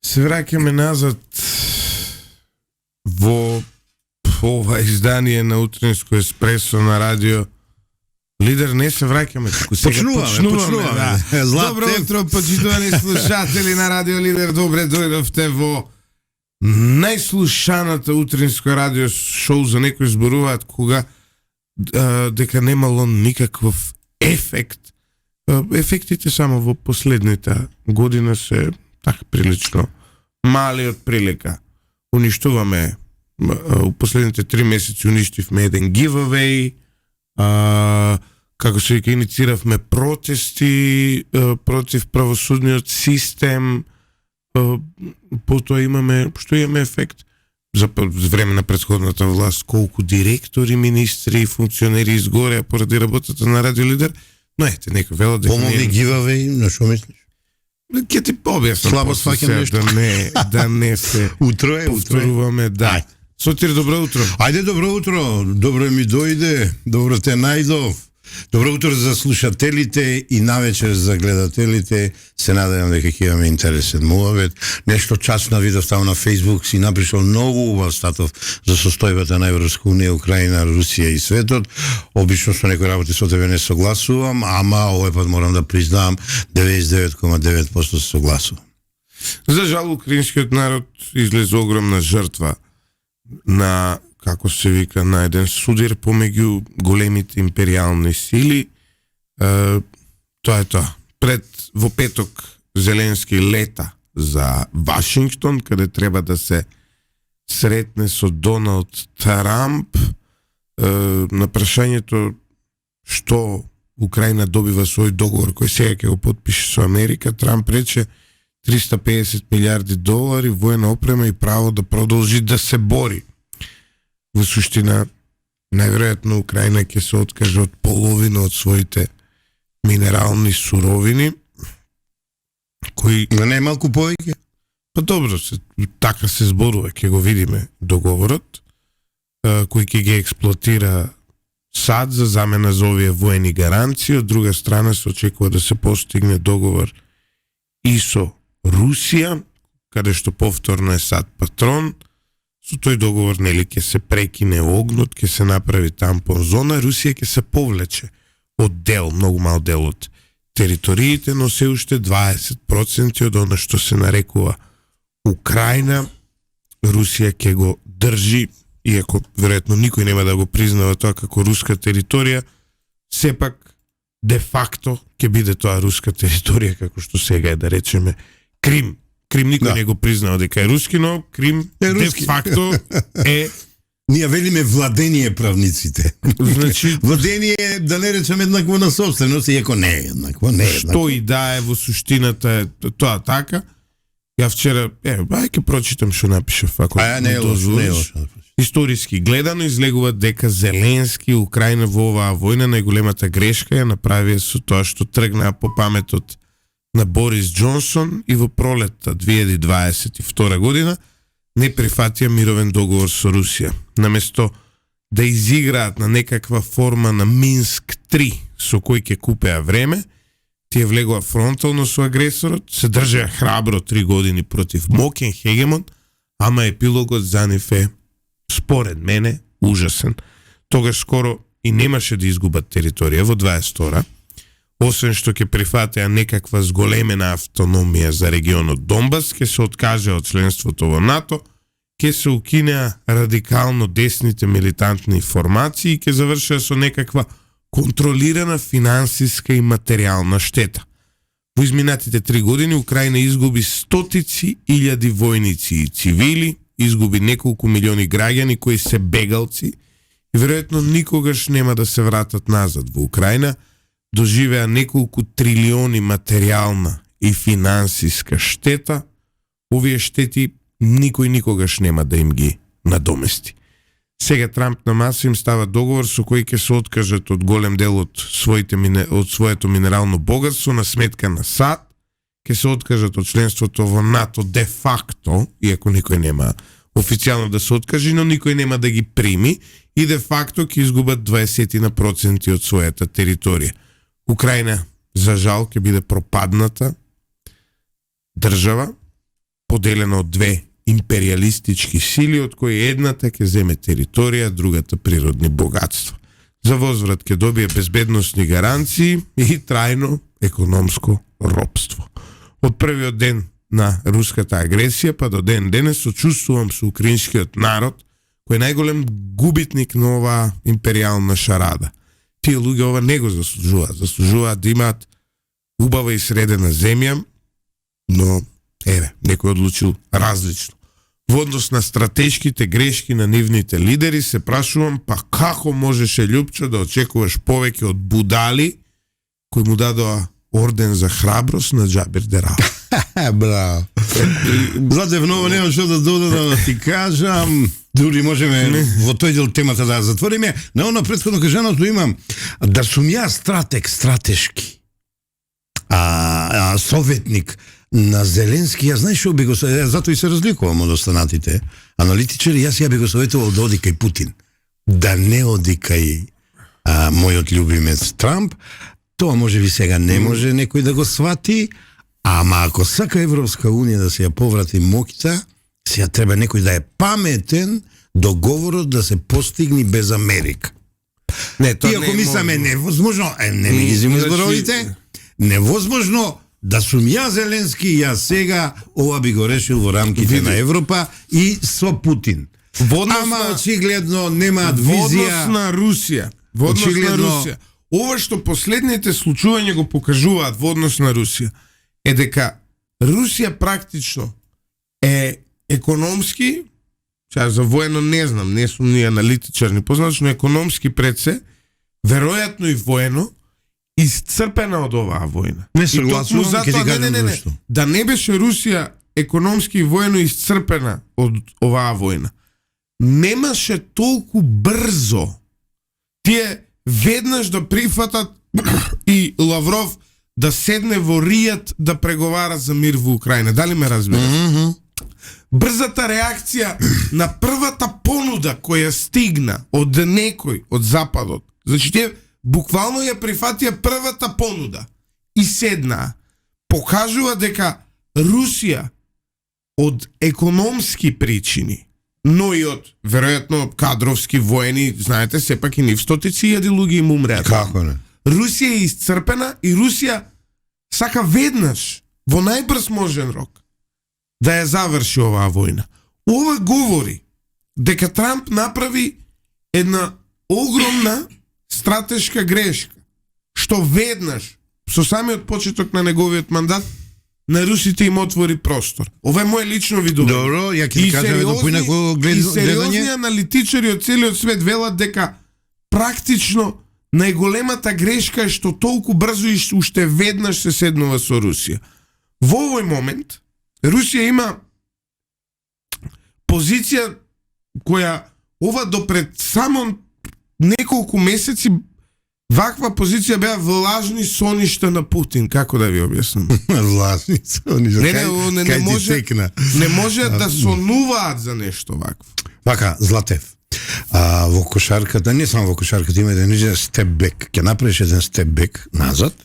Се враќаме назад во ова издание на Утринско еспресо на радио Лидер. Не се враќаме, туку сега почнуваме. Да. Добро утро, почитувани слушатели на радио Лидер. Добре дојдовте во најслушаната утринско радио шоу. За некои зборуваат кога дека немало никаков ефект. Ефектите само во последните година се така прилично мали од прилика. Уништуваме у последните 3 месеци уништивме еден giveaway, како се вика, иницииравме протести против правосудниот систем, потоа имаме ефект за време на претходната власт, колку директори, министри и функционери изгореа поради работата на Радио Лидер. Но ете, некој вело дека помогли giveaway, на што мислиш? Ке ти објаснам. Слабо сваќам нешто. Да не се повторуваме, да. Сотир, добро утро. Ајде, добро утро. Добро ми дојде. Добро те најдов. Добро утро за слушателите и навечер за гледателите. Се надевам дека ќе имаме интересен муавет. Нешто часна видов таму на Facebook, си напишал многу убав статов за состојбата на Европска унија, Украина, Русија и светот. Обично со некои работи со тебе не согласувам, ама овој пат морам да признам 99,9% се согласувам. За жал, украинскиот народ излезе огромна жртва на, како се вика, на еден судир помеѓу големите империални сили. Тоа е тоа. Во петок Зеленски лета за Вашингтон, каде треба да се сретне со Доналд Трамп. На прашањето што Украина добива свој договор кој сега ќе го потпише со Америка, Трамп рече $350 милиарди, воена опрема и право да продолжи да се бори. Во суштина, најверојатно Украина ќе се откаже од половина од своите минерални суровини, кои... Но не малку повеќе? Па добро, така се зборува, ќе го видиме договорот, кој ќе ги експлоатира САД за замена за овие воени гаранции. Од друга страна се очекува да се постигне договор и со Русија, каде што повторно е САД патрон. Со тој договор, нели, ќе се прекине огнот, ќе се направи тампон зона, Русија ќе се повлече од дел, многу мал дел од териториите, но се уште 20% од она што се нарекува Украина, Русија ќе го држи, иако веројатно никој нема да го признава тоа како руска територија, сепак де факто ќе биде тоа руска територија, како што сега е, да речеме, Крим. Крим никој не го признава дека е руски, но Крим де факто е... Ние велиме владение правниците. Значи, владение, да не речем еднакво на собственост, иако не е еднакво, не е еднакво. Што и да е во суштината е тоа така. Ја вчера, ќе прочитам што напише факот. Не е лошо. Историски гледано излегува дека Зеленски Украина во оваа војна најголемата грешка ја направија со тоа што тргнаа по паметот на Борис Џонсон и во пролетта 2022 година не прифатија мировен договор со Русија. Наместо да изиграат на некаква форма на Минск 3 со кој ќе купеа време, тие влегоа фронтално со агресорот, се држеа храбро 3 години против мокен хегемон, ама епилогот за нив е, според мене, ужасен. Тогаш скоро и немаше да изгубат територија во 22-ра, освен што ќе прифатеа некаква зголемена автономија за регионот Донбас, ќе се откаже од членството во НАТО, ќе се укинеа радикално десните милитантни формации и ќе завршеа со некаква контролирана финансиска и материјална штета. Во изминатите 3 години Украина изгуби стотици илјади војници и цивили, изгуби неколку милиони граѓани кои се бегалци и веројатно никогаш нема да се вратат назад во Украина, доживеа неколку трилиони материјална и финансиска штета. Овие штети никој никогаш нема да им ги надомести. Сега Трамп на маса им става договор со кој ќе се откажат од голем дел од своето минерално богатство на сметка на САД, ќе се откажат од членството во НАТО де факто, иако никој нема официјално да се откаже, но никој нема да ги прими и де факто ќе изгубат 20% од својата територија. Украина, за жал, ќе биде пропадната држава поделена од две империалистички сили, од кои едната ќе земе територија, другата природни богатства. За возврат ќе добие безбедносни гаранции и трајно економско робство. Од првиот ден на руската агресија па до ден денес сочувствувам со украинскиот народ, кој е најголем губитник на оваа империјална шарада. Тие луѓе ова не го заслужуваат. Заслужуваат да имаат убава и средена земја, но некој одлучил различно. Во однос на стратешките грешки на нивните лидери се прашувам, па како можеше Љупчо да очекуваш повеќе од будали кој му дадоа орден за храброст на Џабир Дерал. Браво. Злате, многу нема што да додадам, да ти кажам. Дури можеме во тој дел темата да затвориме. На оно претходно кажаното имам да сум ја стратешки советник на Зеленски, јас знаеш што би го затоа и се разликувам од останатите аналитичари, јас ја би го советувал да оди кај Путин, да не оди кај мојот љубимец Трамп. Тоа може би сега не може некој да го свати, ама ако сака Европска Унија да се ја поврати моќта, сега треба некој да е паметен договорот да се постигни без Америка. Иако мисламе невозможно, не ми ги зима зборовите, невозможно да сум ја Зеленски, јас сега ова би го решил во рамките на Европа и со Путин. Ама очигледно немаат визија. Во однос на Русија. Ова што последните случувања го покажуваат во однос на Русија е дека Русија практично е економски, за воено не знам, не сум ни аналитичар, ни познат, но економски пред се, веројатно и воено, исцрпена од оваа војна. Не согласувам, ќе ти кажам зашто. Да не беше Русија економски и воено исцрпена од оваа војна, немаше толку брзо тие веднаш да прифатат и Лавров да седне во Ријад да преговара за мир во Украина. Дали ме разбираш? Брзата реакција на првата понуда која стигна од некој од Западот. Значи тие буквално ја прифатија првата понуда и седнаа. Покажува дека Русија од економски причини, но и од, веројатно, кадровски, воени, знаете, сепак и нив стотици илјади луѓе им умреат. Како не? Русија е исцрпена и Русија сака веднаш, во најбрз можен рок, да ја заврши оваа војна. Ова говори дека Трамп направи една огромна стратешка грешка, што веднаш, со самиот почеток на неговиот мандат, на русите им отвори простор. Ова е моје лично видување. Добро, ја ќе ти кажам едно поинако гледање. И сериозни аналитичари од целиот свет велат дека практично најголемата грешка е што толку брзо и уште веднаш се седнува со Русија. Во овој момент Русија има позиција која ова допред само неколку месеци ваква позиција беа влажни соништа на Путин, како да ви објаснам? Влажни соништа. Не може да сонуваат за нешто вакво. Вака, Златев. Во кошарката, не само во кошарката, има еден степбек. Ќе направиш еден степбек назад,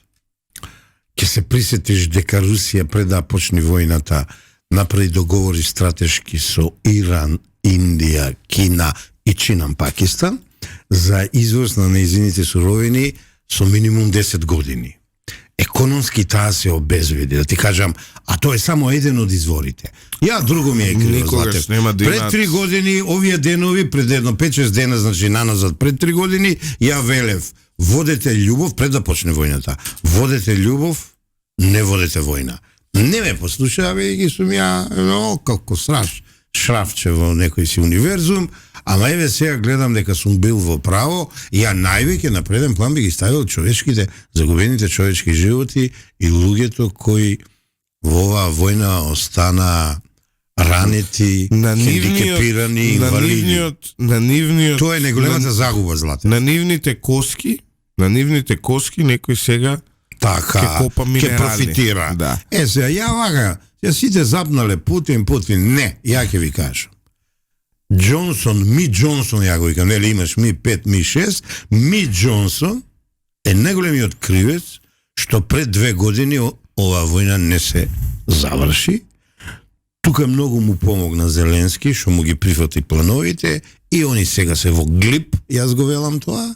ќе се присетиш дека Русија пред да почне војната направи договори стратешки со Иран, Индија, Кина и Чинам, Пакистан за извоз на нејзините суровини со минимум 10 години. Економски таа се обезвреди, да ти кажам, а тоа е само еден од изворите. Ја друго ми е криво, Златев. Пред 3 години, овие денови, пред едно 5-6 дена, значи наназад, пред 3 години, ја велев, водете љубов, пред да почне војната, водете љубов, не водете војна. Не ме послушаве и ги сум ја, како шрафче во некој си универзум, ама еве сега гледам дека сум бил во право, и ја највеќе на преден план би ги ставил човечките, загубените човечки животи и луѓето кои во оваа војна остана ранети, хендикепирани, инвалиди. Тоа е неголемата загуба, Злате. На нивните коски некој сега ќе профитира. Да. Сега, ја вака, ја сите запнале Путин, не, ја ќе ви кажам. Ми Джонсон, ја го викам, нели имаш Ми 5, Ми 6, Ми Джонсон е најголемиот кривец што пред 2 години оваа војна не се заврши. тука многу му помогна Зеленски, што му ги прифати плановите, и они сега се во глип, јас го велам тоа,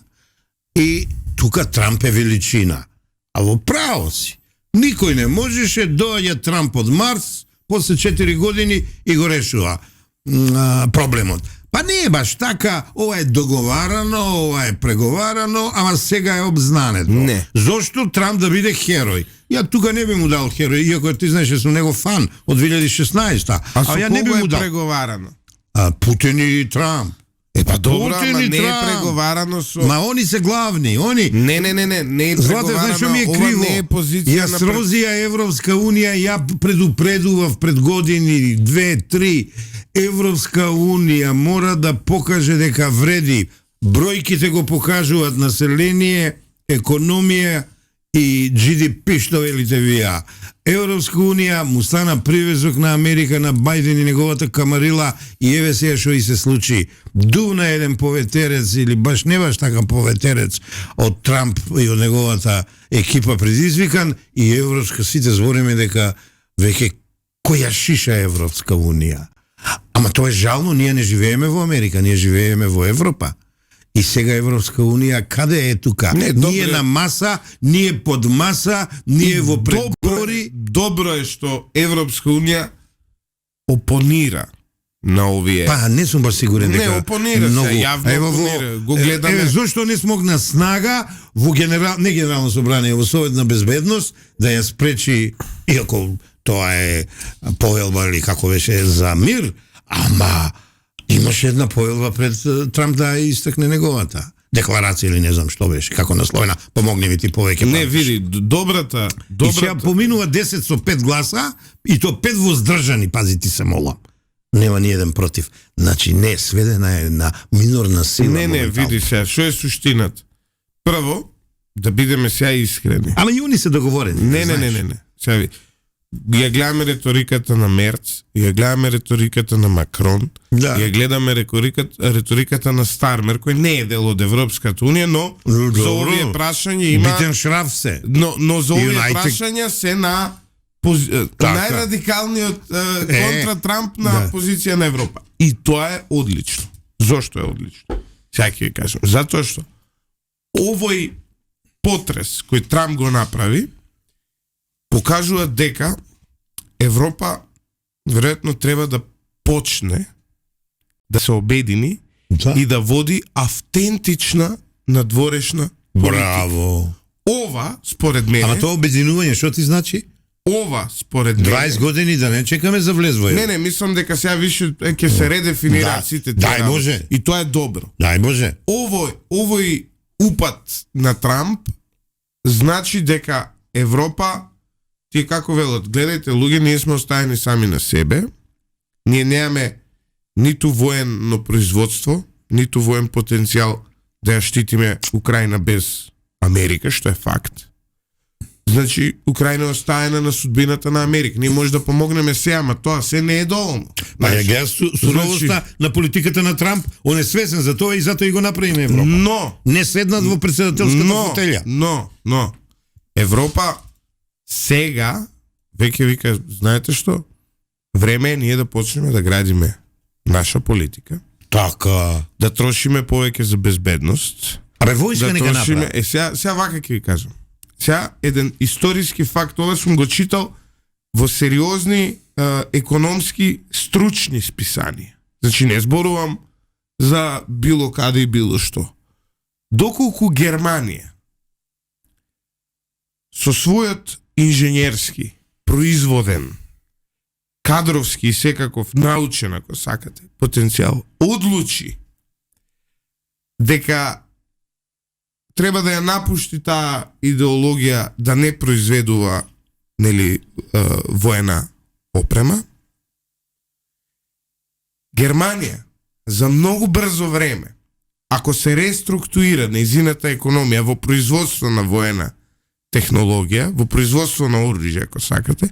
и тука Трамп е величина. А во право си. Никој не можеше, доаѓа Трамп од Марс, после 4 години и го решува проблемот. Па не е баш така, ова е договарано, ова е преговарано, ама сега е обзнането. Не. Зошто Трамп да биде херој? Ја тука не би му дал херој, иако ти знаеш да сум него фан од 2016-та. А со ја не би кого му е дал. преговарано? Путин и Трамп. Па добро, Путин ама и не е Трамп. преговарано со... Ма они се главни, они. Не е Злате, знаеш што преговарано, ми е ова криво? не е позиција Ја на... срозија Европска Унија, ја предупредував пред години, 2-3, Европска Унија мора да покаже дека вреди. Бројките го покажуваат население, економија и GDP, што велите вие. Европска Унија му стана привезок на Америка, на Бајден и неговата камарила, и еве сега што и се случи. Дувна еден поветерец, или баш не баш така поветерец, од Трамп и од неговата екипа предизвикан, и Европска, сите збориме дека веќе која шиша Европска Унија. Ама тоа е жално, ние не живееме во Америка, ние живееме во Европа. И сега Европска Унија каде е тука? Не, ние на маса, ние под маса, ние во преговори. Добро е што Европска Унија опонира на овие. Па не сум баш сигурен дека Не, опонира се, јавно опонира. Го гледаме. Зошто не смогна снага во не генерално собрание, во Совет на безбедност да ја спречи, иако тоа е повелба или како беше за мир, ама имаше една повелба пред Трамп да истакне неговата декларација или не знам што беше, како насловена, помогни ми ти повеќе. Не, види, добрата... И сега поминува 10 со 5 гласа, и то 5 воздржани, пази ти се молам. Нема ни еден против. Значи не, сведена е на минорна сила. Не, види сега, што е суштината? Прво, да бидеме сега искрени. Ама и они се договорени. Не. Сега ви, ја гледаме реториката на Мерц, ја гледаме реториката на Макрон, Да. ја гледаме реториката на Стармер, кој не е дел од Европската Унија, но за овие прашања има... Битен шраф се. Но за овие United- прашања се на Така. најрадикалниот контра Трамп на да. позиција на Европа. И тоа е одлично. Зошто е одлично? Сега ќе ви кажам. Затоа што овој потрес кој Трамп го направи покажува дека Европа веројатно треба да почне да се обедини Да. и да води автентична надворешна политика. Браво. Ова, според мене, Ама тоа обединување, што ти значи? ова, според мене... 20 години да не чекаме за влез во Европа. Не, мислам дека сега више ќе се редефинираат Да. сите Дај работи. Боже. И тоа е добро. Дај Боже. Овој упад на Трамп значи дека Европа, тие како велат, гледајте луѓе, ние сме оставени сами на себе, ние немаме ниту военно производство, ниту воен потенцијал да ја штитиме Украина без Америка, што е факт. Значи, Украина е оставена на судбината на Америка. Ние може да помогнеме се, ама тоа се не е доволно. Па ја гледа суровоста на политиката на Трамп, он е свесен за тоа и затоа и го направи на Европа. Но, Не седнат во председателската фотелја. Но, Европа сега, веќе вика, знаете што? Време е ние да почнеме да градиме наша политика, Така. да трошиме повеќе за безбедност, Абе, војска да нека трошиме... направи. Сега вака ќе ви кажам. Сега еден историски факт, ова сум го читал во сериозни економски стручни списанија. Значи не зборувам за било каде и било што. Доколку Германија со својот инженерски, производен, кадровски и секаков научен, ако сакате, потенцијал, одлучи дека треба да ја напушти таа идеологија да не произведува воена опрема, Германија за многу брзо време, ако се реструктурира нејзината економија во производство на воена технологија, во производство на оружје, ако сакате,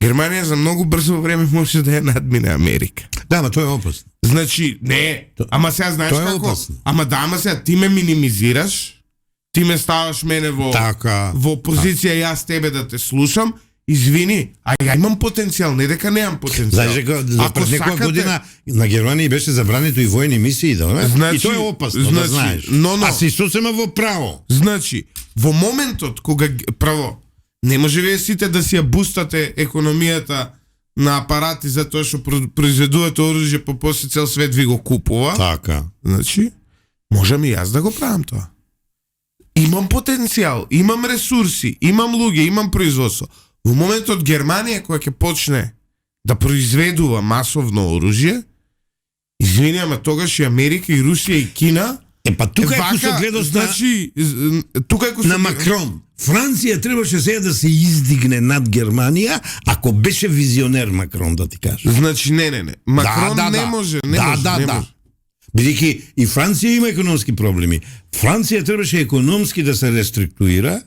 Германија за многу брзо време може да ја надмине Америка. Да, ама тоа е опасно. Значи, не, ама сега знаеш тоа е како? опасно. Ама сега ти ме минимизираш, ти ме ставаш мене во Така. во позиција јас тебе да те слушам извини, а ја имам потенцијал, не дека немам потенцијал. Знаеш дека за пред некоја година на Германија беше забрането и војни мисии да, не? Значи, и тоа е опасно, да значи, знаеш. но. А си сосема во право. Значи, во моментот кога право не може вие сите да си ја бустате економијата на апарати затоа што произведувате оружје по поси цел свет ви го купува. Така. Значи, можам и јас да го правам тоа. Имам потенцијал, имам ресурси, имам луѓе, имам производство. Во моментот Германија која ќе почне да произведува масовно оружје, извини, ама тогаш и Америка, и Русија, и Кина. Па тука е кусогледост значи, тука е на Макрон. Франција требаше сега да се издигне над Германија, ако беше визионер Макрон, да ти кажам. Значи, не. Макрон не може. Бидејќи и Франција има економски проблеми. Франција требаше економски да се реструктурира,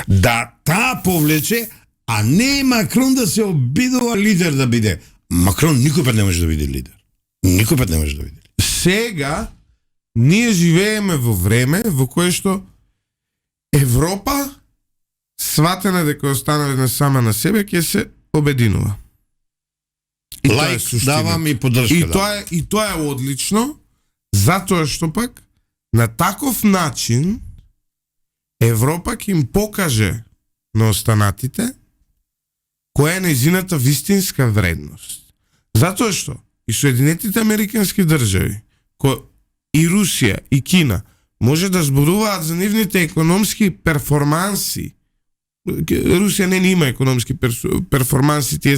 да таа повлече, а не Макрон да се обидува лидер да биде. Макрон никој пат не може да биде лидер. Никој пат не може да биде. Сега ние живееме во време во кое што Европа сватена дека останала сама на себе ќе се обединува. И лайк давам и поддршка. И тоа е одлично, затоа што пак на таков начин Европа ќе им покаже на останатите која е нејзината вистинска вредност. Затоа што и Соединетите Американски држави, и Русија, и Кина може да зборуваат за нивните економски перформанси. Русија не има економски перформанси, тие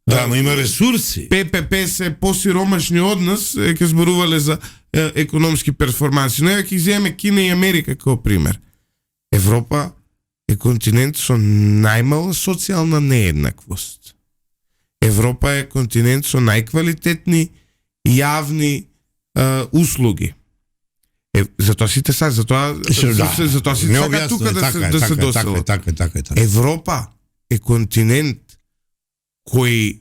да, ама има ресурси. ППП се посиромашни од нас, ќе зборувале за економски перформанси. Но ќе земеме Кина и Америка како пример. Европа е континент со најмала социјална нееднаквост. Европа е континент со најквалитетни јавни услуги. Затоа сите затоа сите сака тука да се доселат. Така. Европа е континент кој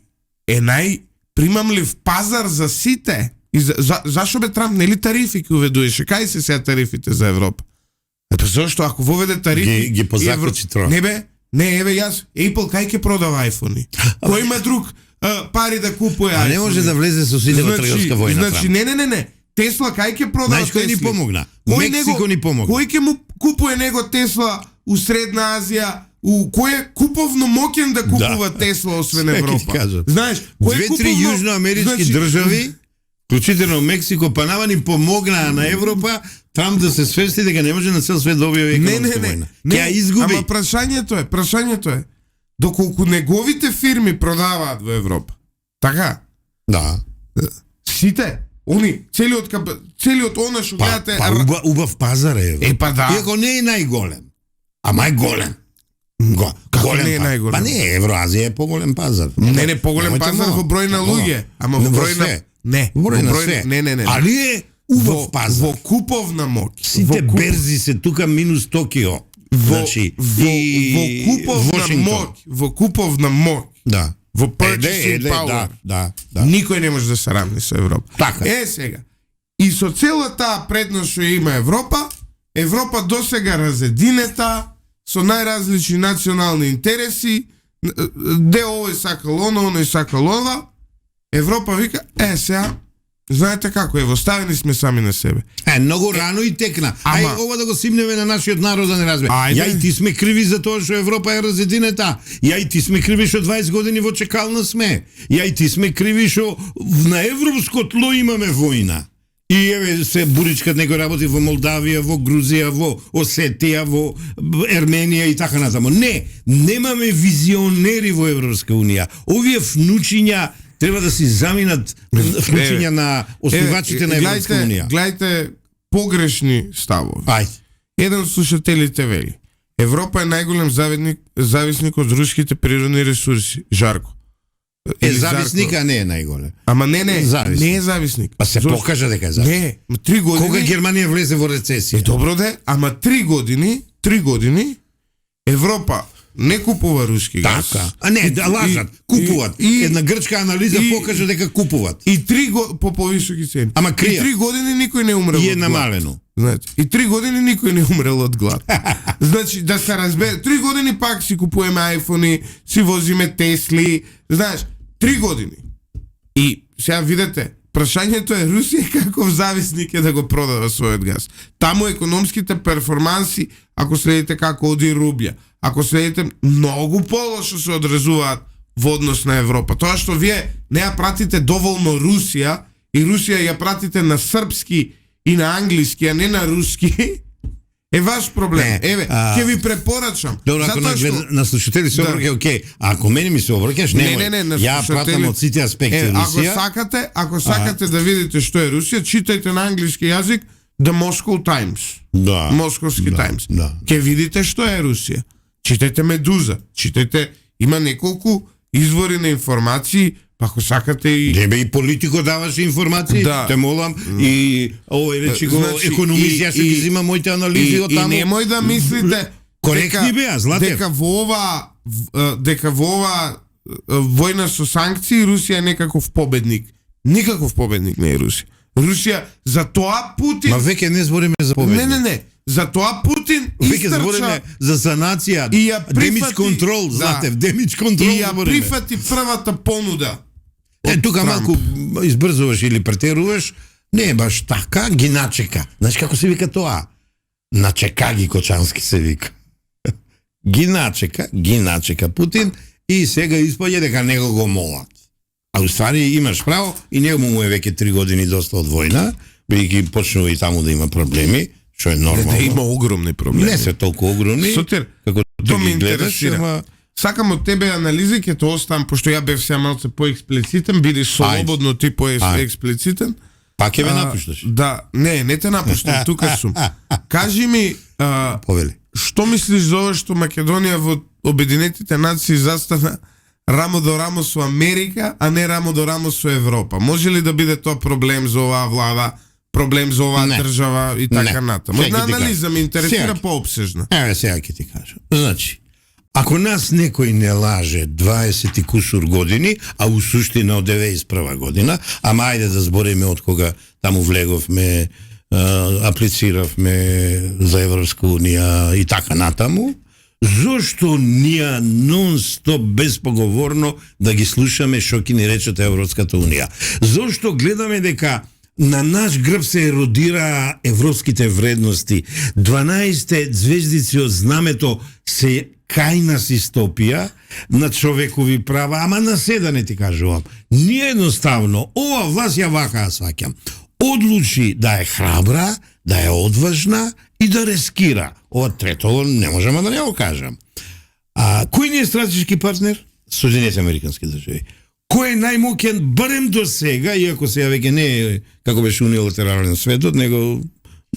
е најпримамлив пазар за сите. И зашо бе Трамп нели тарифи ќе уведуваше? Кај се сега тарифите за Европа? Зошто ако воведе тарифи ги позакочи троа. Не, еве јас Apple кај ќе продава iPhone-и? Кој има друг пари да купува iPhone? Не може да влезе со сите во трговска војна. Значи не. Тесла кај ќе продава Тесла? Кој ни помогна? Мексико ни помогна. Кој ќе му купува него Тесла у Средна Азија? Кој е куповно моќен да купува Тесла освен Европа? Знаеш, две-три јужноамерички држави, вклучително Мексико, Панама ни помогнаа на Европа там да се свести дека не може на цел свет да објави економска војна. Ќе ја изгуби. Ама прашањето е доколку неговите фирми продаваат во Европа. Така? Да. Сите целиот она што гледате убав пазар е. Па да. Иако не е најголем. Ама е голем. Како не е најголем? Па не, Евроазија е поголем пазар. Не поголем пазар во број на луѓе, ама во број на во број на све. Не. Али е убав пазар. Во куповна моќ. Сите берзи се тука минус Токио. Значи во куповна моќ. Да. Во purchasing power. Да. Никој не може да се равни со Европа. Така. Сега. И со цела таа предност што има Европа досега разединета со најразлични национални интереси, де овој сакал оно, оној сакал ова. Европа вика, сега, знаете како е, оставени сме сами на себе. Многу рано и текна. Ова да го симнеме на нашиот народ да не разбере. Ја и ти сме криви за тоа што Европа е разединета. Ја и ти сме криви што 20 години во чекална сме. Ја и ти сме криви што на европско тло имаме војна. И еве се буричкат некои работи во Молдавија, во Грузија, во Осетија, во Ерменија и така натаму. Немаме визионери во Европска унија. Овие внучиња треба да си заминат внучиња на основачите на Европска унија. Гледајте погрешни ставови. Ајде. Еден од слушателите вели: Европа е најголем зависник од руските природни ресурси. Жарко. Зависник, а не е најголем. Ама не е зависник. Па се покажа дека е зависник. Не, 3 години. Кога Германија влезе во рецесија? Добро де, ама 3 години Европа не купува руски газ. Така. А не, да лажат, купуват. Една грчка анализа покажа дека купуват. И 3 години по повисоки цени. Ама и кријат. 3 години никој не умрел. И е од глад. намалено. Значи, и 3 години никој не умрел од глад. Значи, да се разбере, 3 години пак си купуваме айфони, си возиме Тесли, знаеш, 3 години. И сега видите, прашањето е Русија каков зависник е да го продава својот газ. Таму економските перформанси, ако следите како оди рубља, ако следите многу полошо се одразуваат во однос на Европа. Тоа што вие не ја пратите доволно Русија и Русија ја пратите на српски и на англиски, а не на руски, е ваш проблем. Не, Еве, ќе ви препорачам. Добро, ако на слушатели се обраќа, окей. А ако мене ми се обраќаш, немој. Не, ја пратам од сите аспекти Русија. Ако сакате да видите што е Русија, читајте на англиски јазик The Moscow Times. Да. Московски Times. Да. Ќе видите што е Русија. Читајте Медуза, читајте, има неколку извори на информации, па ако сакате и... Небе и политико даваш информации, Да. те молам, и овој речи го економист, јас ќе ги земам моите анализи од таму. И немој да мислите Коректни беа, Златев. дека во ова војна со санкции Русија е некаков победник. Никаков победник не е Русија. Русија за тоа Путин... Ма веќе не збориме за победник. Не. За тоа Путин Веќе збориме за санација, и ја демидж контрол, Златев, демидж контрол и ја збориме. прифати првата понуда. Тука Трамп. малку избрзуваш или претеруваш, не е баш така, ги начека. Знаеш како се вика тоа? Начека ги Кочански се вика. ги начека Путин и сега испаѓа дека него го молат. А уствари имаш право и него му е веќе 3 години доста од војна, бидејќи почнува и таму да има проблеми, што е нормално. Да има огромни проблеми. Не се толку огромни, Сотир, како тоа ти ме ги гледаш, интересира. ама Сакам од тебе анализи, ќе те оставам, пошто ја бев сега малце поексплицитен, биди слободно ти поексплицитен. пак ќе ме напушташ. Да, не те напуштам, тука сум. Кажи ми, Повели. што мислиш за ова што Македонија во Обединетите нации застана рамо до рамо со Америка, а не рамо до рамо со Европа? Може ли да биде тоа проблем за оваа влада, проблем за оваа Не. држава и така натаму? Сега Една ќе ти анализа кажам. ме интересира Сега. пообсежна. Еве сега ќе ти кажам. Значи, ако нас некој не лаже 20 и кусур години, а у суштина од 91 година, ама ајде да збориме од кога таму влеговме, аплициравме за Европска унија и така натаму, зошто ние нон-стоп безпоговорно да ги слушаме што ќе ни речат Европската унија? Зошто гледаме дека на наш грб се еродира европските вредности? 12 звездици од знамето се кај нас истопија на човекови права, ама на седа не ти кажувам. Ние едноставно, ова власт ја вака ја сваќам, одлучи да е храбра, да е одважна и да рискира. Ова трето не можеме да не го кажам. Кој ни е стратешки партнер? Соединените американски држави. Кој е најмоќен барем до сега, иако сега веќе не е како беше унилатерален светот, него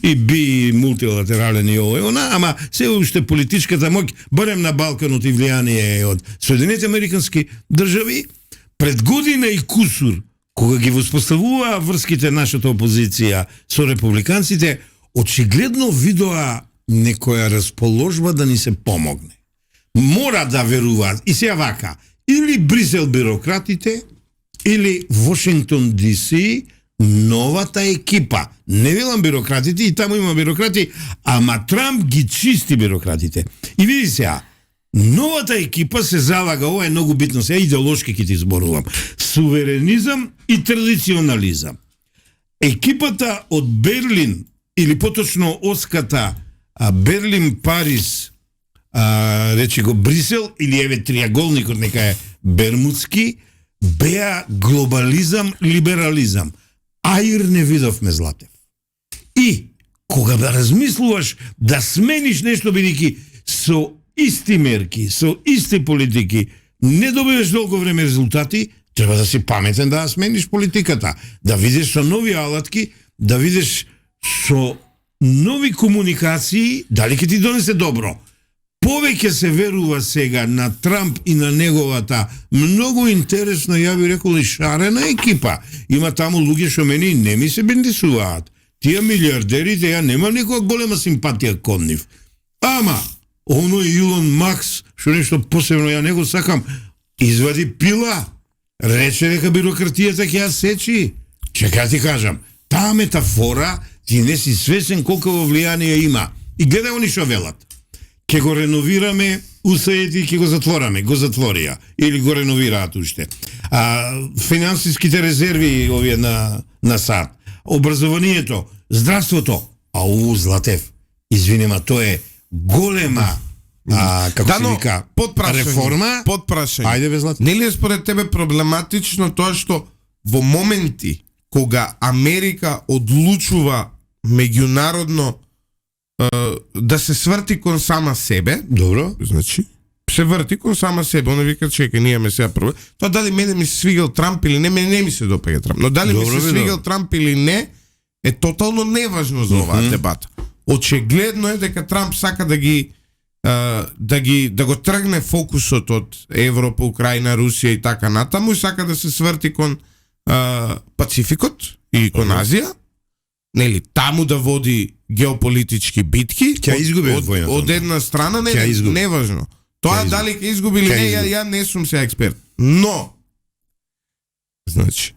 и би мултилатерален и ово и она, ама се уште политичката моќ, барем на Балканот и влијание од Соединените американски држави, пред година и кусур, кога ги воспоставуваа врските нашата опозиција со републиканците, очигледно видоа некоја расположба да ни се помогне. Мора да веруваат. И сега вака, или Брисел бюрократите, или Вашингтон ДС, новата екипа. Не велам бюрократите, и таму има бюрократи, ама Трамп ги чисти бюрократите. И види сега, новата екипа се залага, ова е многу битно, сега идеолошки ќе ти зборувам, суверенизам и традиционализам. Екипата од Берлин, или поточно оската Берлин, Париз, речи го Брисел, или еве триаголникот нека е Бермудски, беа глобализам, либерализам. Аир не видовме, Златев. И кога да размислуваш да смениш нешто, бидејќи со исти мерки, со исти политики не добиваш долго време резултати, треба да си паметен да смениш политиката, да видиш со нови алатки, да видиш со нови комуникации, дали ќе ти донесе добро. Повеќе се верува сега на Трамп и на неговата многу интересна, ја би рекол, и шарена екипа. Има таму луѓе што мене не ми се бендисуваат. Тие милиардерите, ја немам никога голема симпатија кон нив. Ама, оно Илон Макс, што нешто посебно, ја не го сакам, извади пила, рече дека бирократијата ќе ја сечи. Чека ти кажам, таа метафора ти не си свесен колко влијание има. И гледај они што велат. Ке го реновираме УСЕ и ке го затвораме, го затворија или го реновираат уште. Финансиските резерви овие на САД, образованието, здравството, Златев, извинема, тоа е голема како се вика, реформа. Подпрашање. Ајде бе, Златев. Нели е според тебе проблематично тоа што во моменти кога Америка одлучува меѓународно да се сврти кон сама себе, Добро. значи се врти кон сама себе, она вика чека, ние ме сега прво. Тоа дали мене ми се свигал Трамп или не, мене не ми се допаѓа Трамп, но дали Добро, ми се свигал Трамп или не е тотално неважно за оваа дебата. Очигледно е дека Трамп сака да го тргне фокусот од Европа, Украина, Русија и така натаму и сака да се сврти кон Пацификот и кон Азија. Нели, таму да води геополитички битки. Ќе изгуби војната. Од една страна неважно. Тоа дали ќе изгуби или не, ја не сум се експерт. Но значи,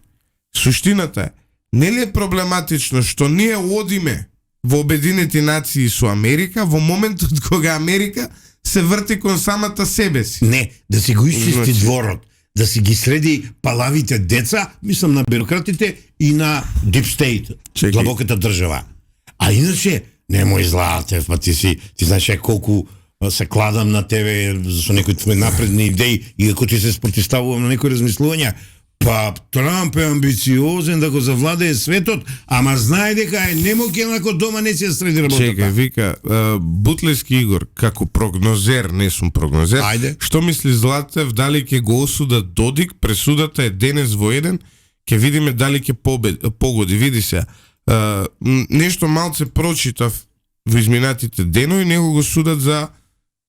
суштината е, нели е проблематично што ние одиме во Обединети нации со Америка во моментот кога Америка се врти кон самата себе си. Не, да си го исчисти дворот, да си ги среди палавите деца, мислам на бюрократите и на Deep State, длабоката држава. А иначе, немој Златев, па ти знаеш колку се кладам на тебе со некои твои напредни идеи и ако ти се спротивставувам на некои размислувања, па Трамп е амбициозен да го завладее светот, ама знае дека е немоќен ако дома не се среди работата. Чекај, вика, Бутлески Игор, како прогнозер, не сум прогнозер, Ајде. Што мисли Златев, дали ќе го осудат Додик, пресудата е денес во еден, ќе видиме дали ќе погоди. Види се, нешто малце прочитав во изминатите денови, него го судат за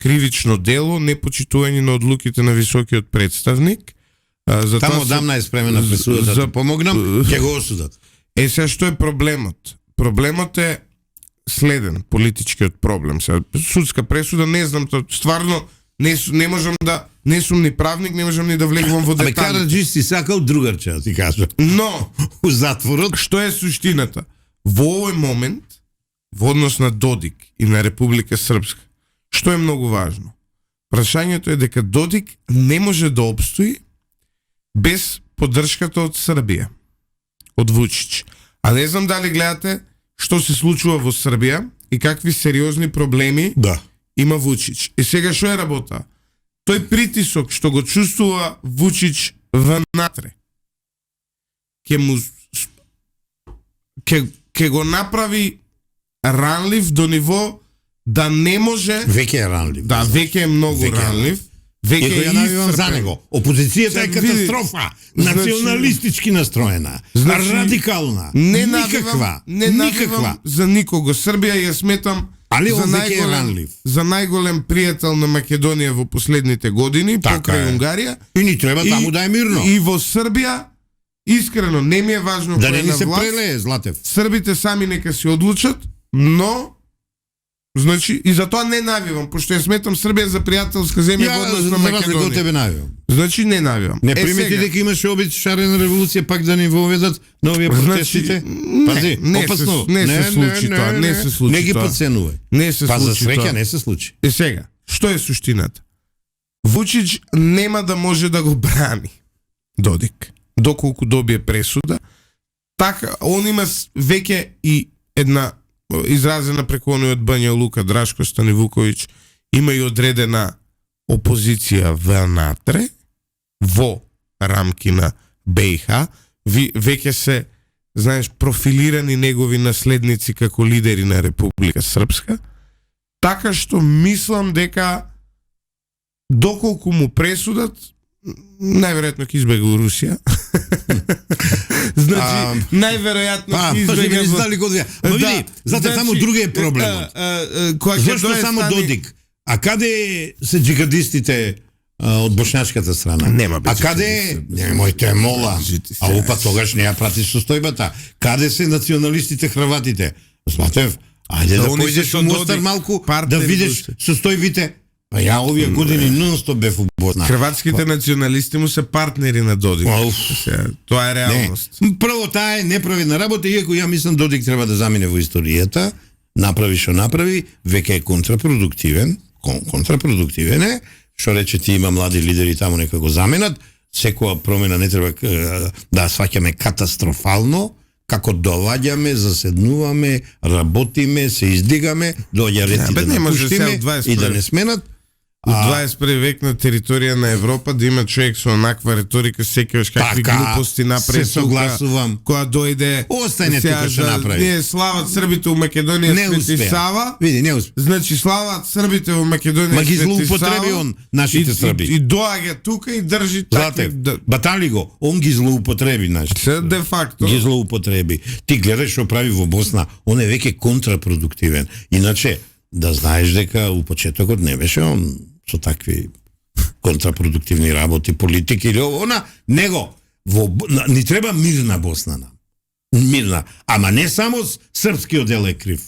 кривично дело, непочитување на одлуките на високиот представник. Тамо одамна е спремена пресудата да помогнам, ќе го осудат. Сега што е проблемот? Проблемот е следен, политичкиот проблем. Сега, судска пресуда, не знам, стварно не можам да, не сум ни правник, не можам ни да влегувам во детали. Караджис си сакал другарче, ти кажа. Но, у затворот, што е суштината? Во овој момент, во однос на Додик и на Република Српска, што е многу важно? Прашањето е дека Додик не може да обстои без поддршката од Србија, од Вучич. А не знам дали гледате што се случува во Србија и какви сериозни проблеми има Вучич. И сега што е работа? Тој притисок што го чувствува Вучич внатре, ќе го направи ранлив до ниво да не може... Веќе е ранлив. Да, веќе е многу ранлив. Веќе ја навивам за него. Опозицијата е катастрофа. Националистички настроена. Радикална. Не навивам за никого. Србија ја сметам за најголем пријател на Македонија во последните години, покрај Унгарија. И ни треба таму да е мирно. И во Србија, искрено, не ми е важно да кој е не на се власт. прелее, Златев. Србите сами нека се одлучат, но значи, и затоа не навивам, пошто ја сметам Србија за пријателска земја во однос на Македонија. Тебе навивам. Значи не навивам. Не примети дека имаше обид шарена револуција пак да ни воведат на овие протестите? Пази, опасно. Не се случи тоа, не се случи. Не ги подценувај. Не се случи. Па за среќа не се случи. И сега, што е суштината? Вучич нема да може да го брани Додик доколку добие пресуда. Така, он има веќе и една изразена преку оној од Бања Лука, Драшко Станивуковиќ, има и одредена опозиција внатре, во рамки на БиХ, веќе се, знаеш, профилирани негови наследници како лидери на Република Српска, така што мислам дека доколку му пресудат, најверојатно ќе избега у Русија. Значи, најверојатно ќе избега во... види, знаете, само друга е проблемот. Зошто само Додик? А каде се джихадистите од бошњачката страна? Нема а каде... Немојте, мола. А опа тогаш не ја пратиш состојбата. Каде се националистите хрватите? Златев, Ајде да они појдеш се у со Мостар Додик, малку, да партнери видиш души. состојбите. Па ја овие години нон-стоп бев у Босна. Хрватските националисти му се партнери на Додик. Ауф. Сега, тоа е реалност. Не. Прво, таа е неправедна работа, иако ја мислам Додик треба да замине во историјата, направи што направи, веќе е контрапродуктивен, контрапродуктивен е, што рече ти има млади лидери таму нека го заменат, секоја промена не треба да сваќаме катастрофално, како доваѓаме, заседнуваме, работиме, се издигаме, доаѓа ред и да не може сега напуштиме од 21 и да не сменат. У 21 век на територија на Европа да има човек со онаква реторика, секојаш какви Така, глупости направи, се согласувам. Која дојде. Остане сега тука што направи. Ние слават србите у Македонија Не Свети успеа. Сава. Види, не успеа. Значи слават србите во Македонија Ма ги Свети злоупотреби Сава, он, нашите срби. И доаѓа тука и држи Злате, такви. батали го, он ги злоупотреби, нашите. Се де факто. Ги злоупотреби. Ти гледаш што прави во Босна, он е веќе контрапродуктивен. Иначе, да знаеш дека у почетокот не беше он со такви контрапродуктивни работи, политики или она, него ни треба мирна Босна нам. Мирна, ама не само српскиот дел е крив.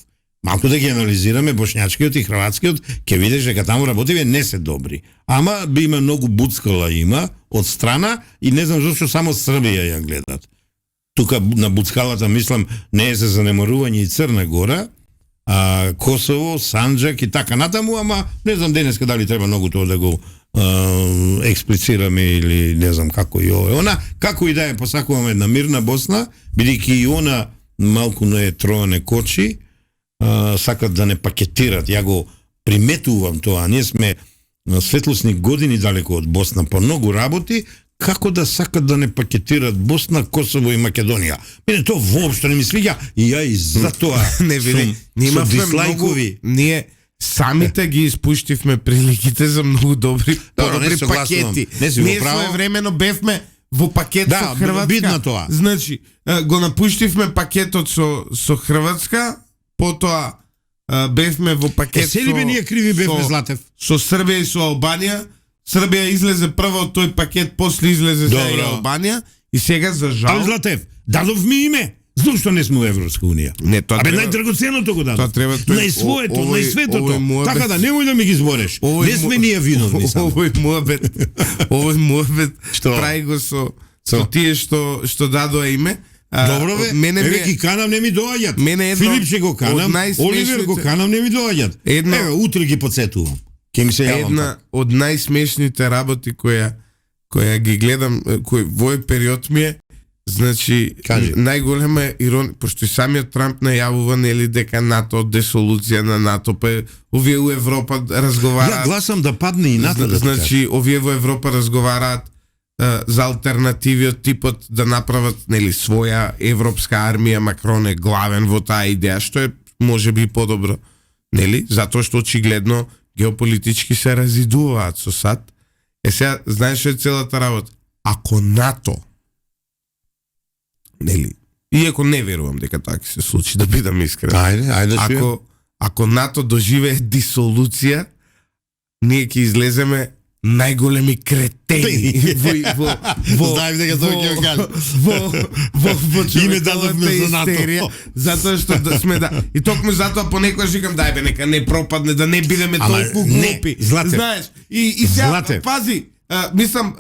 Малку да ги анализираме бошњачкиот и хрватскиот, ќе видиш дека таму работиве не се добри. Ама би има многу буцкала има од страна и не знам зошто само Србија ја гледат. Тука на буцкалата мислам не е за занемарување и Црна Гора, Косово, Санџак и така натаму, ама не знам денеска дали треба многу тоа да го експлицираме или не знам како и ова. Она, како и да е, посакуваме една мирна Босна, бидејќи и она малку не троане кочи, сакат да не пакетират. Ја го приметувам тоа. Ние сме светлосни години далеко од Босна по многу работи, како да сакат да не пакетират Босна, Косово и Македонија. Мене тоа воопшто не ми свиѓа и ја и затоа не види, со дислайкови. Ние самите ги испуштивме приликите за многу добри, подобри пакети. Ние своевремено бевме во пакет со Хрватска. Бидно тоа. Значи, го напуштивме пакетот со Хрватска, потоа бевме во пакет се ли бе ние криви бевме, Златев? Со Србија и со Албанија. Србија излезе прва од тој пакет, после излезе за Албанија и сега за жал. Али Златев, дадов ми име. Зошто не сме во Европска унија? Не, тоа Абе треба... најдрагоценото го дадов. Тоа треба нај своето, нај светото. Така да немој да ми ги збореш. Не сме ние виновни само. Овој муабет прави го со тие што дадоа име. Добро бе, еве ги канам, не ми доаѓат. Филип ќе го канам, Оливер го канам, не ми доаѓат. Еве, утре ги подсетувам. Ке ми се јавам. Една од најсмешните работи која ги гледам, кој во овој период ми е, значи, најголема иронија, пошто и самиот Трамп најавува нели дека НАТО, десолуција на НАТО, па овие у Европа разговараат. Ја гласам да падне и НАТО. Значи, овие во Европа разговараат за алтернативи од типот да направат нели своја европска армија, Макрон е главен во таа идеја, што е можеби подобро, нели? Затоа што очигледно геополитички се разидуваат со САД. Сега, знаеш што е целата работа? Ако НАТО, нели, иако не верувам дека така ќе се случи, да бидам искрен. Ајде, ако НАТО доживее дисолуција, ние ќе излеземе најголеми кретени во знаев дека тоа ќе го кажа. Во име дадовме за НАТО. Затоа што сме и токму затоа понекогаш викам дај бе нека не пропадне, да не бидеме толку глупи. Знаеш, и сега пази, мислам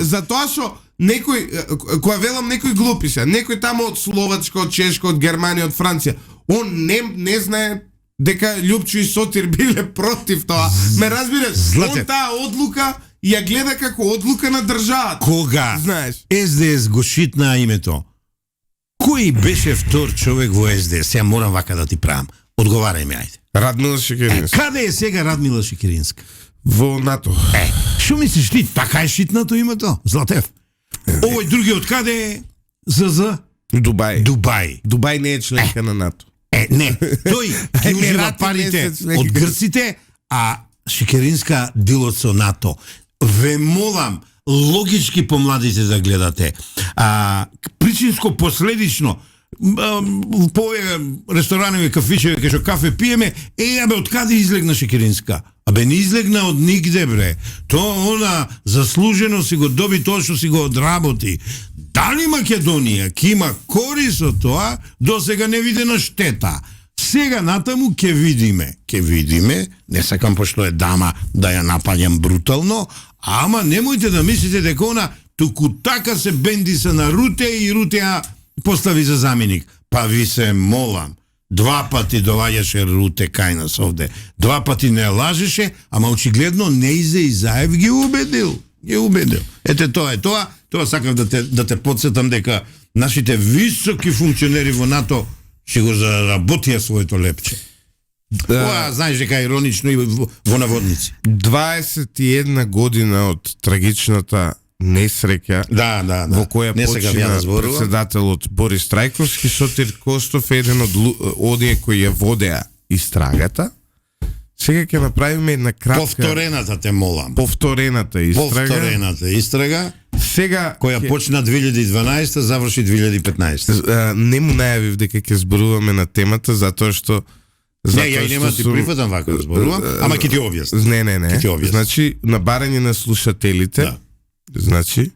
затоа што некој кога велам некој глупи се, некој таму од Словачка, од Чешка, од Германија, од Франција, он не знае дека Лјупчо и Сотир биле против тоа. Ме разбираш? Он таа одлука ја гледа како одлука на државата. Кога? Знаеш? СДС го шитна името. Кој беше втор човек во СДС? Сега морам вака да ти правам. Одговарај ми, ајде. Радмила Шекеринска. Каде е сега Радмила Шекеринска? Во НАТО. Што мислиш ти? Така е шитнато името? Златев. Овој другиот каде е? ЗЗ? Дубај. Дубај не е членка на НАТО. Не, тој ги ужива парите од грците, а Шекеринска дилот со НАТО. Ве молам, логички помладите да гледате. Причинско последично, по овие ресторанови кафичеви, кај што кафе пиеме, абе, од каде излегна Шекеринска? Абе, не излегна од нигде, бре. Тоа она заслужено си го доби тоа што си го одработи. Дали Македонија ќе има корис од тоа, досега не видена штета. сега натаму ќе видиме, не сакам пошто е дама да ја напаѓам брутално, ама немојте да мислите дека она туку така се бендиса на Руте и Руте ја постави за заменик. Па ви се молам, 2 пати доаѓаше Руте кај нас овде, 2 пати не лажеше, ама очигледно Неизе Изаев ги убедил. Ете тоа сакав да те подсетам дека нашите високи функционери во НАТО ќе го заработија своето лепче. Тоа знаеш дека е иронично и во наводници. 21 година од трагичната несреќа во која почина председателот Борис Трајковски, Сотир Костов е еден од оние кои ја водеа истрагата. Сега ќе направиме една кратка... Повторената те молам. Повторената истрага. Сега која почна 2012, заврши 2015. Не му најавив дека ќе зборуваме на темата затоа што ја нема ти прифатам вака да зборувам, ама ќе ти објаснам. Не. Значи на барање на слушателите. Значи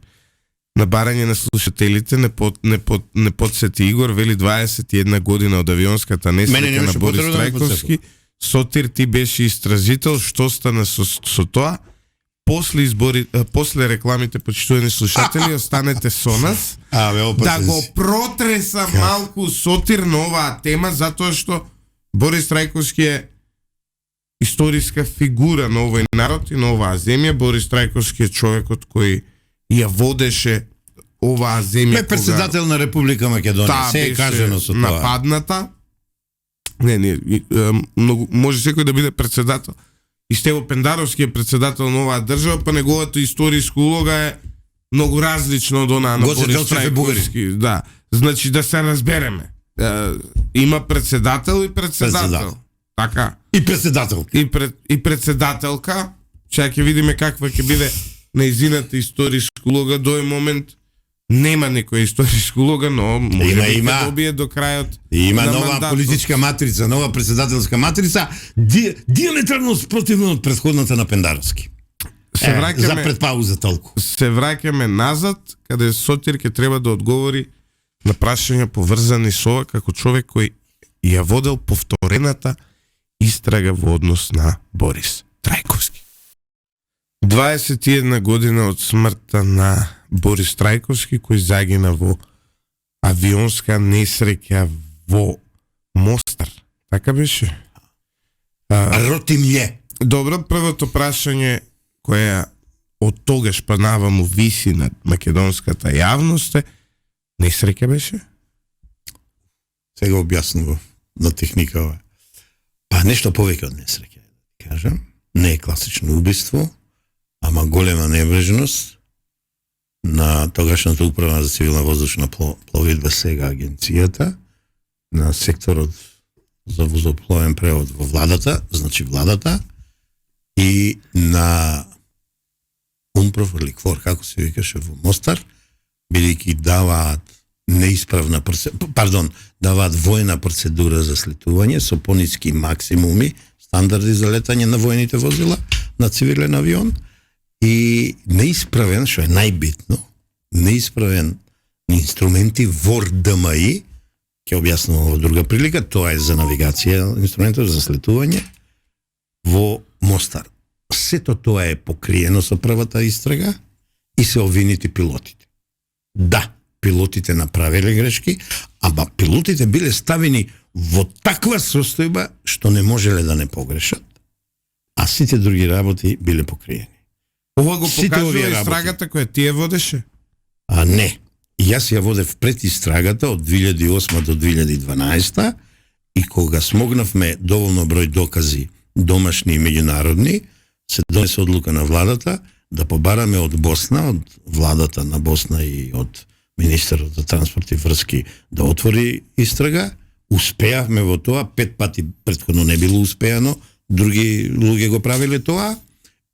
на барање на слушателите не подсети Игор, вели 21 година од авионската несреќа на Борис Трајковски. Сотир, ти беше истражител, што стана со тоа? После рекламите, почитувани слушатели, останете со нас. Да го протреса малку Сотир на оваа тема, затоа што Борис Трајковски е историска фигура на овој народ и на оваа земја. Борис Трајковски е човекот кој ја водеше оваа земја. Председател на Република Македонија, се е кажено со тоа. Нападната. Не, многу, може секој да биде председател. И Стево Пендаровски е председател на оваа држава, па неговата историска улога е многу различна од онаа на Борис Трајковски. Да, значи да се разбереме. Има председател и председател. Така. И председателка. И председателка. Чај ќе видиме каква ќе биде нејзината историска улога. До момент нема некоја историска улога, но може би ќе добие до крајот. Има нова политичка матрица, нова председателска матрица, диаметрално спротивно од претходната на Пендаровски. За предпауза толку. Се враќаме назад, каде Сотир ќе треба да одговори на прашања поврзани со ова како човек кој ја водел повторената истрага во однос на Борис Трајковски. 21 година од смртта на Борис Трајковски, кој загина во авионска несреќа во Мостар. Така беше? Ротимље. Добро, првото прашање која од тогаш па наваму виси над македонската јавност е: несреќа беше? Сега објаснувам на техникава. Па нешто повеќе од несреќа, да кажам. Не е класично убиство, ама голема небрежност на тогашната управа за цивилна воздушна пловидба, сега агенцијата, на секторот за возопловен превод во владата, значи владата, и на Умпров или КФОР, како се викаше во Мостар, бидејќи даваат неисправна даваат војна процедура за слетување со пониски максимуми, стандарди за летање на војните возила на цивилен авион, и неисправен, што е најбитно, неисправен инструменти ВОР ДМИ, ќе објаснувам во друга прилика, тоа е за навигација инструментот за слетување во Мостар. Сето тоа е покриено со првата истрага и се обвинети пилотите. Да, пилотите направиле грешки, ама пилотите биле ставени во таква состојба што не можеле да не погрешат, а сите други работи биле покриени. Ова го покажува истрагата која ти ја водеше? Не. Јас ја водев пред истрагата од 2008 до 2012 и кога смогнавме доволно број докази, домашни и меѓународни, се донесе одлука на владата да побараме од Босна, од владата на Босна и од министерот за транспорт и врски да отвори истрага. Успеавме во тоа, 5 пати претходно не било успеано, други луѓе го правиле тоа,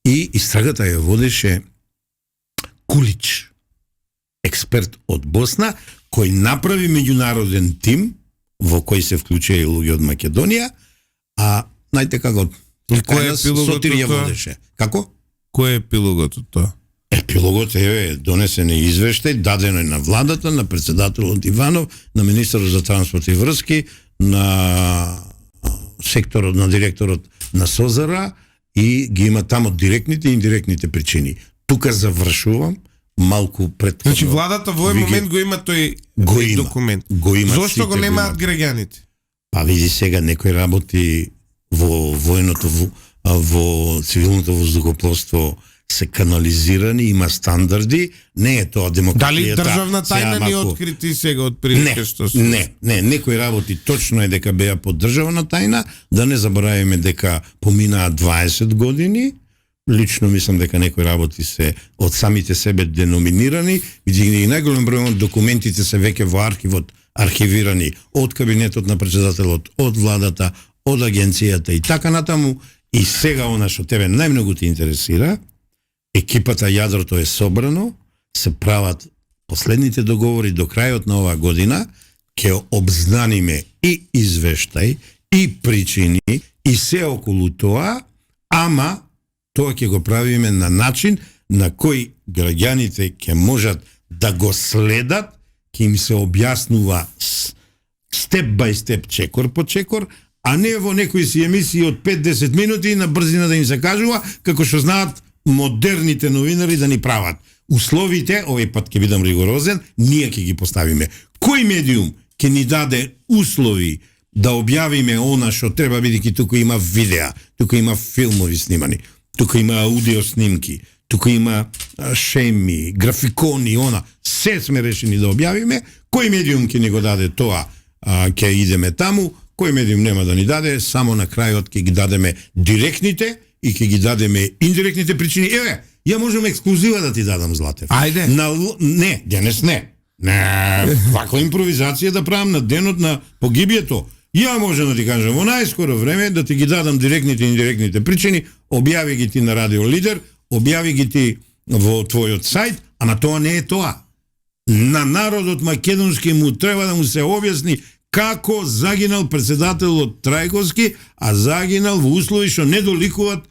и истрагата ја водеше Кулич, експерт од Босна, кој направи меѓународен тим во кој се вклучија и луѓе од Македонија, а знаете како Сотир ја водеше. Како? Кој е епилогот од тоа? Епилогот е донесен е извештај, дадено е на владата, на председателот Иванов, на министерот за транспорт и врски, на секторот на директорот на СОЗР и ги има таму директните и индиректните причини. Тука завршувам малку пред. Значи владата во овој момент го има тој документ. Го има. Зошто го немаат граѓаните? Па види сега, некој работи во војното, во цивилното воздухопловство се канализирани, има стандарди, не е тоа демократијата. Дали државна тајна не открити сега од прилика што се? Не, некои работи точно е дека беа под државна тајна, да не забораваме дека поминаат 20 години. Лично мислам дека некои работи се од самите себе деноминирани, бидејќи и најголем број од документите се веќе во архивот архивирани од кабинетот на претседателот, од владата, од агенцијата и така натаму. И сега она што тебе најмногу те интересира, екипата јадрото е собрано, се прават последните договори до крајот на оваа година, ќе обзнаниме и извештај, и причини, и се околу тоа, ама тоа ќе го правиме на начин на кој граѓаните ќе можат да го следат, ќе им се објаснува степ бај степ, чекор по чекор, а не во некои си емисии од 5-10 минути на брзина да им се кажува како што знаат модерните новинари да ни прават. Условите, овој пат ќе бидам ригорозен, ние ќе ги поставиме. Кој медиум ќе ни даде услови да објавиме она што треба, бидејќи тука има видеа, тука има филмови снимани, тука има аудио снимки, тука има шеми, графикони, она, се сме решени да објавиме. Кој медиум ќе ни го даде тоа, ќе идеме таму, кој медиум нема да ни даде, само на крајот ќе ги дадеме директните и ќе ги дадеме индиректните причини. Еве, ја можам ексклузива да ти дадам, Златев. Ајде. Не, денес не. Не, ваква импровизација да правам на денот на погибието. Ја можам да ти кажам во најскоро време да ти ги дадам директните и индиректните причини, објави ги ти на Радио Лидер, објави ги ти во твојот сајт, ама тоа не е тоа. На народот македонски му треба да му се објасни како загинал претседателот Трајковски, а загинал во услови што не доликуваат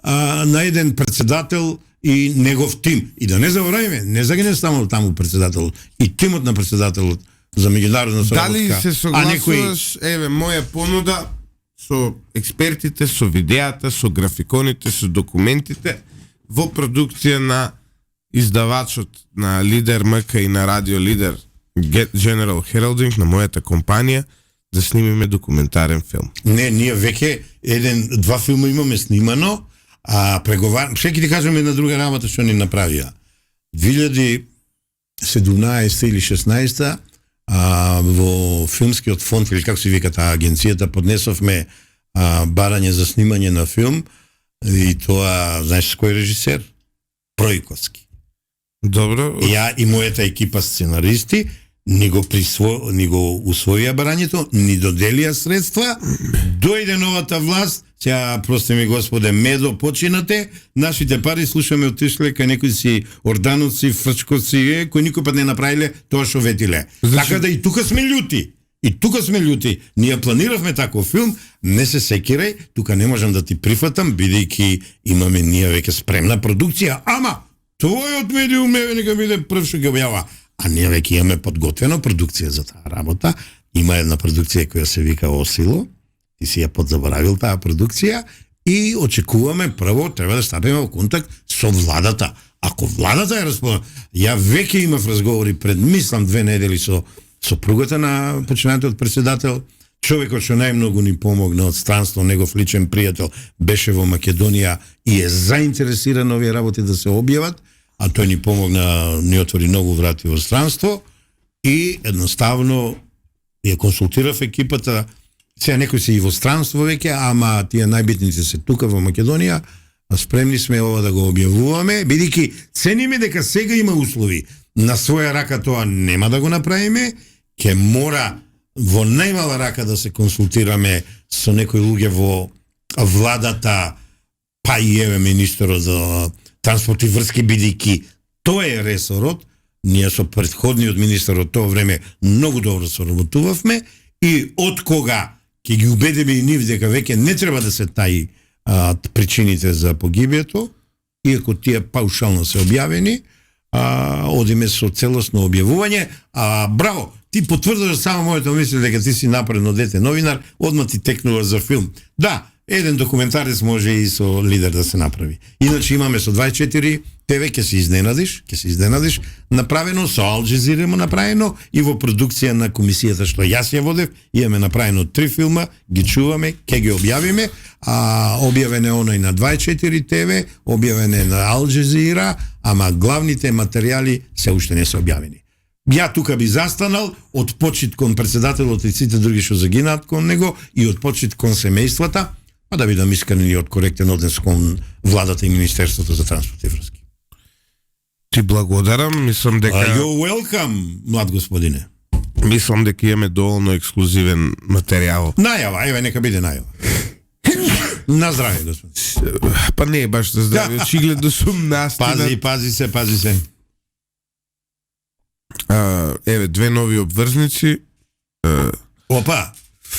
на еден претседател и негов тим. И да не заборавиме, не загине само таму претседателот, и тимот на претседателот за меѓународна соработка. Дали се согласуваш, еве, моја понуда со експертите, со видеата, со графиконите, со документите во продукција на издавачот на Лидер МК и на Радио Лидер General Heralding, на мојата компанија, да снимиме документарен филм. Не, ние веќе два филма имаме снимано, а секи ти кажам една друга работа што ни направија. 2017 или 16 во филмскиот фонд, или како се вика таа агенцијата, поднесовме барање за снимање на филм, и тоа, знаеш кој режисер? Пројковски. Добро. Ја и мојата екипа сценаристи ни го усвоија барањето, ни доделија средства, дојде новата власт, сега, прости ми Господе, медо починате, нашите пари слушаме отишле кај некои си ордановци, фрчковци, кои никој пат не направиле тоа што ветиле. Така да и тука сме љути. И тука сме љути. Ние планиравме таков филм, не се секирај, тука не можам да ти прифатам, бидејќи имаме ние веќе спремна продукција, ама твојот медиум нека биде прв што ќе објава. А ние веќе имаме подготвена продукција за таа работа. Има една продукција која се вика Осило, ти си ја подзаборавил таа продукција, и очекуваме прво треба да стапиме во контакт со владата. Ако владата е расположена, ја веќе имав разговори пред, мислам, 2 недели со сопругата на починатиот претседател, човекот што најмногу ни помогна од странство, негов личен пријател, беше во Македонија и е заинтересиран овие работи да се објават, а тој ни помогна, ни отвори многу врати во странство, и едноставно ја консултирав екипата. Сега некои се и во странство веќе, ама тие најбитници се тука во Македонија, а спремни сме ова да го објавуваме, бидејќи цениме дека сега има услови. На своја рака тоа нема да го направиме, ќе мора во најмала рака да се консултираме со некои луѓе во владата, па и еве министерот за транспорт и врски, бидејќи тоа е ресорот. Ние со претходниот министер од тоа време многу добро соработувавме, и од кога ќе ги убедиме и нив дека веќе не треба да се таи причините за погибието, иако тие паушално се објавени, одиме со целосно објавување. Браво, ти потврдуваш само моето мислење дека ти си напредно дете новинар, одма ти текнува за филм. Да, еден документарец може и со лидер да се направи. Иначе имаме со 24 ТВ, ќе се изненадиш, направено со Ал Джазира направено и во продукција на комисијата што јас ја водев, имаме направено 3 филма, ги чуваме, ќе ги објавиме, а објавен е оној на 24 ТВ, објавен е на Ал Джазира, ама главните материјали се уште не се објавени. Ја тука би застанал од почит кон председателот и сите други што загинаат кон него и од почит кон семејствата, па да бидам искрен и од коректен однес кон владата и Министерството за транспорт и врски. Ти благодарам, мислам дека You're welcome, млад господине. Мислам дека имаме доволно ексклузивен материјал. Најава, еве нека биде најава. На здраве, господин. Па не е баш за здраве, очигледно сум настина. Пази се. Еве, 2 нови обврзници. Опа!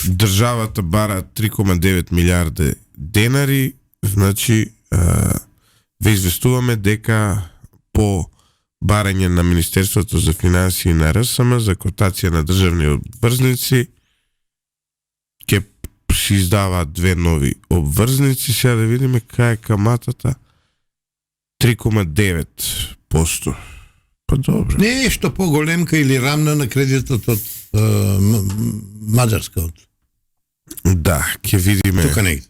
Државата бара 3,9 милиарди денари, значи ве известуваме дека по барање на Министерството за финансии и на РСМ за котација на државни обврзници ќе се издаваат 2 нови обврзници. Сега да видиме кај е каматата. 3,9%. Па добро. Нешто поголемка или рамна на кредитот од Маđarска. Да, ќе видиме. Тука негде.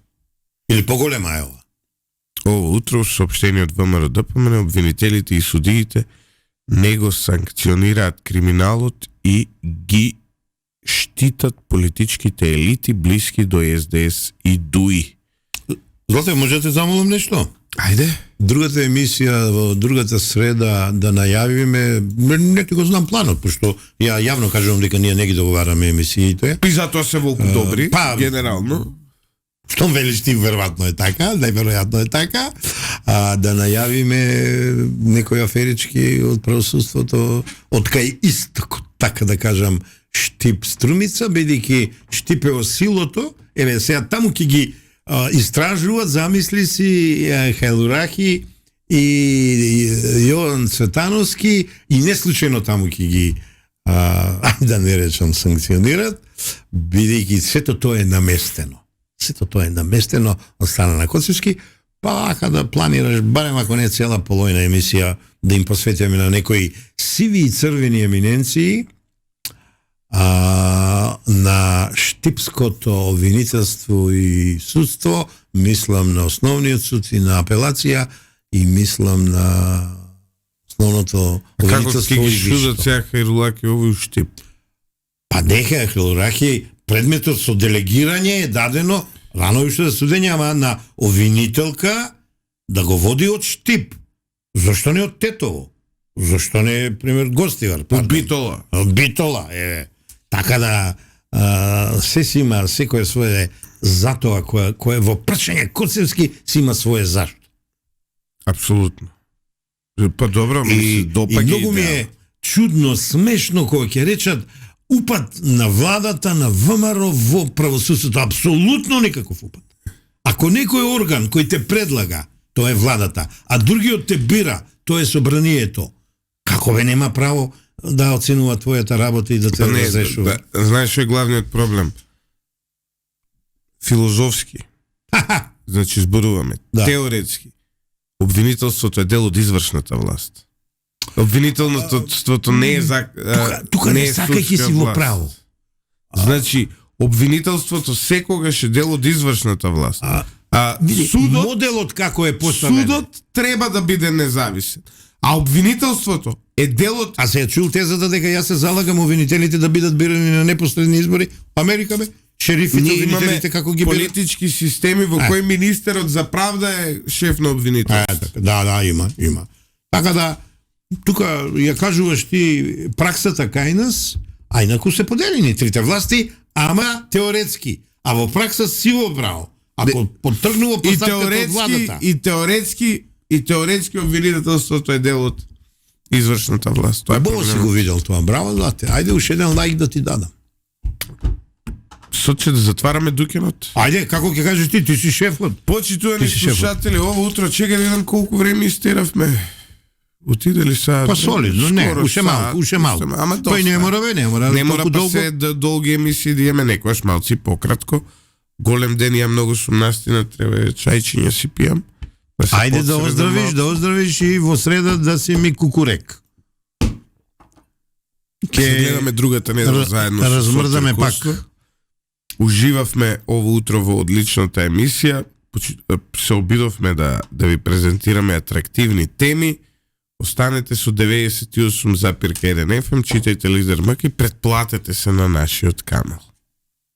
Или поголема е ова. Ово утро соопштение од ВМРО ДПМН, обвинителите и судиите не го санкционираат криминалот и ги штитат политичките елити блиски до СДС и ДУИ. Злате, можете замолам нешто? Ајде. Другата емисија, во другата среда да најавиме, не ти го знам планот, пошто ја јавно кажувам дека ние не ги договараме емисиите. И затоа се волку добри, генерално. Што велиш ти, веројатно е така, најверојатно е така, да најавиме некои аферички од правосудството, од кај истокот, така да кажам, Штип Струмица, бидејќи Штип е силото, еве сега таму ќе ги истражуваат, замисли си Хелурахи и Јован Цветановски и не случајно таму ќе ги да не речам санкционират, бидејќи сето тоа е наместено. Сето тоа е наместено од страна на Коцевски, па ако да планираш, барем ако не цела полојна емисија, да им посветиме на некои сиви и црвени еминенции, на штипското обвинителство и судство, мислам на основниот суд и на апелација и мислам на основното обвинителство и вишето. Како ќе ги судат сега Хайлурахи овој Штип? Па нека Хайлурахи, предметот со делегирање е дадено рано уште за судење, ама на обвинителка да го води од Штип. Зошто не од Тетово? Зошто не, пример, Гостивар? Од Битола. Од Битола, Така да се си има секој свое затоа кое во прашање Коцевски си има свое зашто. Апсолутно. Па добро, и многу ми е чудно, смешно кога ќе речат упад на владата на ВМРО во правосудството. Апсолутно никаков упад. Ако некој орган кој те предлага, тоа е владата, а другиот те бира, тоа е собранието, како бе нема право да оценува твојата работа и да те разрешува? Знаеш што е главниот проблем? Филозофски. Значи зборуваме. Да. Теоретски. Обвинителството е дел од извршната власт. Обвинителството не е тука не сакајќи си во право. Значи, обвинителството секогаш е дел од извршната власт. Судот, моделот како е поставен. Судот треба да биде независен. А обвинителството е дел од... А се чул тезата дека јас се залагам обвинителите да бидат бирани на непосредни избори? Америка бе? Шерифите, обвинителите како ги бират? Политички системи во кои министерот за правда е шеф на обвинителството. Да, има. Така да, тука ја кажуваш ти праксата кај нас, а инаку се поделени трите власти, ама теоретски. А во пракса си во право. Ако потргнува поставката од владата. И теоретски обвинителството е дел од извршната власт. Тоа е Бо си го видел тоа. Браво, злате. Ајде уште еден лајк да ти дадам. Соче да затвараме дукенот. Ајде, како ќе кажеш ти си шефот. Почитувани слушатели, ово утро чека да видам колку време истеравме. Отидели са... Па солидно, не, скоро уште малку, уште малку. Ама доста. Па и не мора бе, не мора. Не мора толку па долго. се долги емисии да имаме, некојаш малци пократко. Голем ден ја многу сум настина, треба чајчиња си пијам. се Ајде да подсредам малку. оздравиш и во среда да си ми кукурек. Се гледаме другата недела заедно. со размрдаме Сотир пак. Костов. Уживавме ово утро во одличната емисија. Се обидовме да ви презентираме атрактивни теми. Останете со 98,1 FM, читајте Лидер Мак и претплатете се на нашиот канал.